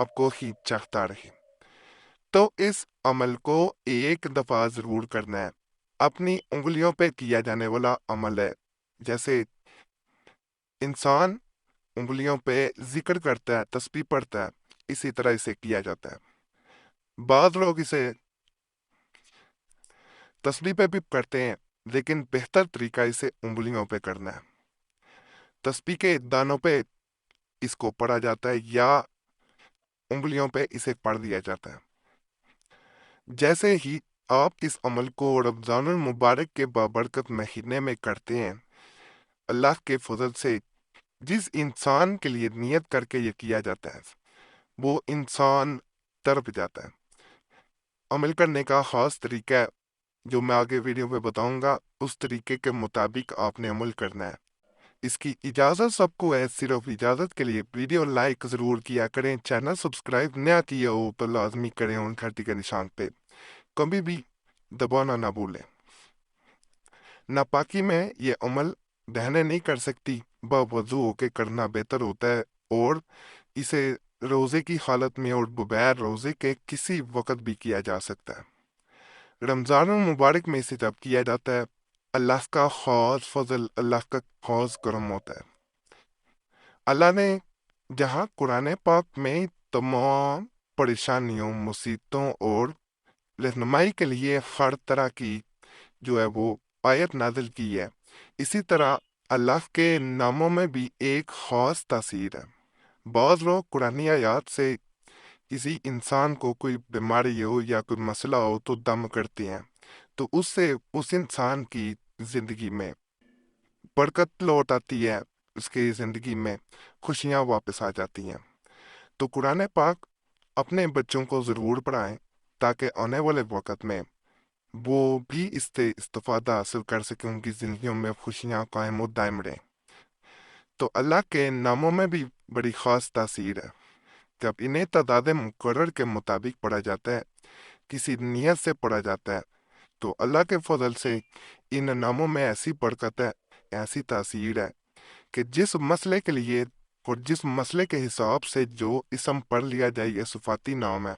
آپ کو ہی چاہتا رہے۔ تو اس عمل کو ایک دفعہ ضرور کرنا ہے۔ اپنی انگلیوں پہ کیا جانے والا عمل ہے، جیسے انسان انگلیوں پہ ذکر کرتا ہے، تسبیح پڑھتا ہے، اسی طرح اسے کیا جاتا ہے۔ بعض لوگ اسے تسبیح پہ بھی کرتے ہیں، لیکن بہتر طریقہ اسے انگلیوں پہ کرنا ہے۔ تسبیح کے دانوں پہ اس کو پڑھا جاتا ہے یا انگلیوں پہ اسے پڑھ دیا جاتا ہے۔ جیسے ہی آپ اس عمل کو رمضان المبارک کے بابرکت مہینے میں کرتے ہیں، اللہ کے فضل سے جس انسان کے لیے نیت کر کے یہ کیا جاتا ہے وہ انسان ترپ جاتا ہے۔ عمل کرنے کا خاص طریقہ ہے جو میں آگے ویڈیو میں بتاؤں گا، اس طریقے کے مطابق آپ نے عمل کرنا ہے۔ اس کی اجازت سب کو ہے، صرف اجازت کے لیے ویڈیو لائک ضرور کیا کریں، چینل سبسکرائب نہ کیا ہو تو لازمی کریں، ان گھنٹی کے نشان پہ کبھی بھی دبانا نہ بھولیں۔ ناپاکی میں یہ عمل بہنیں نہیں کر سکتی، باوضو ہو کے کرنا بہتر ہوتا ہے، اور اسے روزے کی حالت میں اور بغیر روزے کے کسی وقت بھی کیا جا سکتا ہے۔ رمضان المبارک میں اسے جب کیا جاتا ہے، اللہ کا خاص فضل، اللہ کا خاص کرم ہوتا ہے۔ اللہ نے جہاں قرآن پاک میں تمام پریشانیوں، مصیبتوں اور رہنمائی کے لیے ہر طرح کی جو ہے وہ آیت نازل کی ہے، اسی طرح اللہ کے ناموں میں بھی ایک خاص تاثیر ہے۔ بعض لوگ قرآنی آیات سے کسی انسان کو کوئی بیماری ہو یا کوئی مسئلہ ہو تو دم کرتے ہیں، تو اس سے اس انسان کی زندگی میں برکت لوٹ آتی ہے، اس کی زندگی میں خوشیاں واپس آ جاتی ہیں۔ تو قرآن پاک اپنے بچوں کو ضرور پڑھائیں تاکہ آنے والے وقت میں وہ بھی اس سے استفادہ حاصل کر سکیں، ان کی زندگیوں میں خوشیاں قائم و دائم رہیں۔ تو اللہ کے ناموں میں بھی بڑی خاص تاثیر ہے۔ جب انہیں تعداد مقرر کے مطابق پڑھا جاتا ہے، کسی نیت سے پڑھا جاتا ہے، تو اللہ کے فضل سے ان ناموں میں ایسی برکت ہے، ایسی تاثیر ہے کہ جس مسئلے کے لیے اور جس مسئلے کے حساب سے جو اسم پڑھ لیا جائے، یہ صفاتی نام ہے،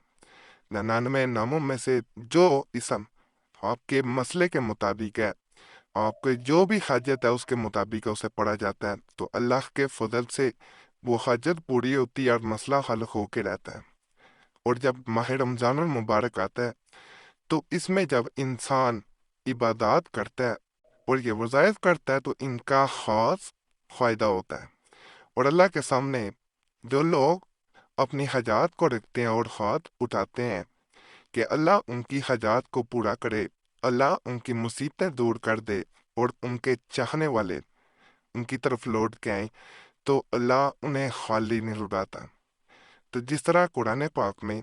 99 ناموں میں سے جو اسم آپ کے مسئلے کے مطابق ہے، آپ کے جو بھی حاجت ہے اس کے مطابق اسے پڑھا جاتا ہے، تو اللہ کے فضل سے وہ حاجت پوری ہوتی ہے اور مسئلہ حل ہو کے رہتا ہے۔ اور جب ماہ رمضان المبارک آتا ہے تو اس میں جب انسان عبادات کرتا ہے اور یہ وظائف کرتا ہے تو ان کا خاص فائدہ ہوتا ہے۔ اور اللہ کے سامنے جو لوگ اپنی حاجات کو رکھتے ہیں اور ہاتھ اٹھاتے ہیں کہ اللہ ان کی حاجات کو پورا کرے، اللہ ان کی مصیبتیں دور کر دے، اور ان کے چاہنے والے ان کی طرف لوٹ کے آئیں، تو اللہ انہیں خالی نہیں لوٹاتا۔ تو جس طرح قرآن پاک میں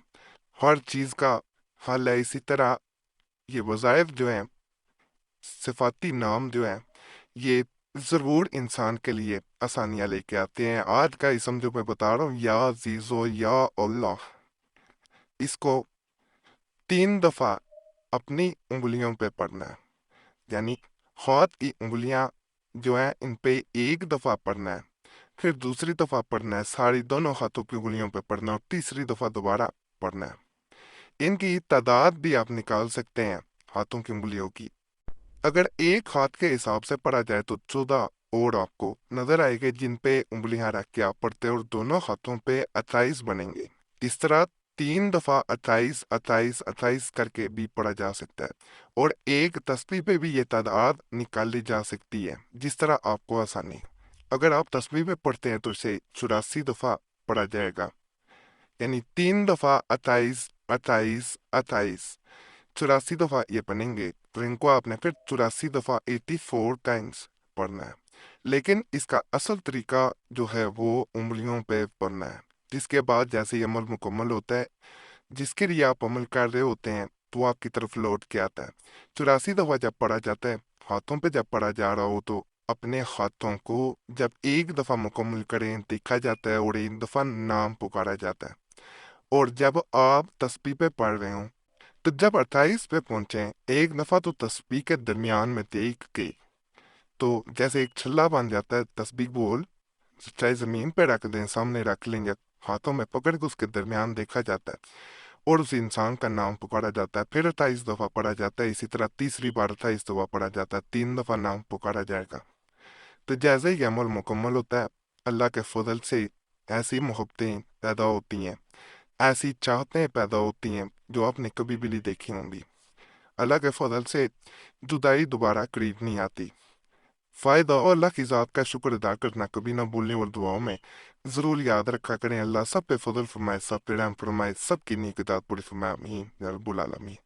ہر چیز کا حل ہے، اسی طرح یہ وظائف جو ہیں، صفاتی نام جو ہیں، یہ ضرور انسان کے لیے آسانیاں لے کے آتے ہیں۔ آج کا اسم جو میں بتا رہا ہوں، یا عزیزو یا اللہ، اس کو 3 دفعہ اپنی انگلیوں پہ پڑھنا ہے، یعنی ہاتھ کی انگلیاں جو ہیں ان پہ ایک دفعہ پڑھنا ہے، پھر دوسری دفعہ پڑھنا ہے، ساری دونوں ہاتھوں کی انگلیوں پہ پڑھنا ہے، اور تیسری دفعہ دوبارہ پڑھنا ہے۔ ان کی تعداد بھی آپ نکال سکتے ہیں ہاتھوں کی انگلیوں کی۔ اگر ایک ہاتھ کے حساب سے پڑھا جائے تو 14 اور آپ کو نظر آئے گے جن پہ انگلیاں رکھ کے آپ پڑھتے ہیں، اور دونوں ہاتھوں پہ 28 بنیں گے۔ اس طرح 3 دفعہ 28 28 28 کر کے بھی پڑھا جا سکتا ہے، اور ایک تسبیح پہ بھی یہ تعداد نکالی جا سکتی ہے، جس طرح آپ کو آسانی۔ اگر آپ تسبیح پہ پڑھتے ہیں تو اسے 84 دفعہ پڑھا جائے گا، یعنی 3 دفعہ 28 28 28، 84 دفعہ یہ بنیں گے، تو ان کو آپ نے پھر 84 دفعہ 84 ٹائمز پڑھنا ہے۔ لیکن اس کا اصل طریقہ جو ہے وہ انگلیوں پہ پڑھنا ہے، جس کے بعد جیسے یہ عمل مکمل ہوتا ہے، جس کے لیے آپ عمل کر رہے ہوتے ہیں تو آپ کی طرف لوٹ کے آتا ہے۔ 84 دفعہ جب پڑھا جاتا ہے، ہاتھوں پہ جب پڑھا جا رہا ہو تو اپنے ہاتھوں کو جب ایک دفعہ مکمل کریں دیکھا جاتا ہے، اور ایک دفعہ نام پکارا جاتا ہے۔ اور جب آپ تسبیح پہ پڑھ رہے ہوں تو جب 28 پہ پہنچیں، ایک دفعہ تو تسبیح کے درمیان میں دیکھ کے، تو جیسے ایک چھلا بن جاتا ہے، تسبیح بول چاہے زمین پہ رکھ دیں، سامنے رکھ لیں گے، ہاتھوں میں پکڑ کے اس کے درمیان دیکھا جاتا ہے اور اس انسان کا نام پکارا جاتا ہے، پھر 28 دفعہ پڑھا جاتا ہے، اسی طرح تیسری بار 28 دفعہ پڑھا جاتا ہے، 3 دفعہ نام پکارا جائے گا۔ تو جیسے ہی عمل مکمل ہوتا ہے، اللہ کے فضل سے ایسی محبتیں پیدا ہوتی ہیں، ایسی چاہتیں پیدا ہوتی ہیں جو آپ نے کبھی بھی نہیں دیکھی ہوں گی۔ اللہ کے فضل سے جدائی دوبارہ قریب نہیں آتی۔ فائدہ اور اللہ کی ذات کا شکر ادا کرنا کبھی نہ بھولنے، اور دعاؤں میں ضرور یاد رکھا کریں۔ اللہ سب پہ فضل فرمائے، سب پہ رحم فرمائے، سب کی نیک اتات پوری فرمائے، آمین یا رب العالمین۔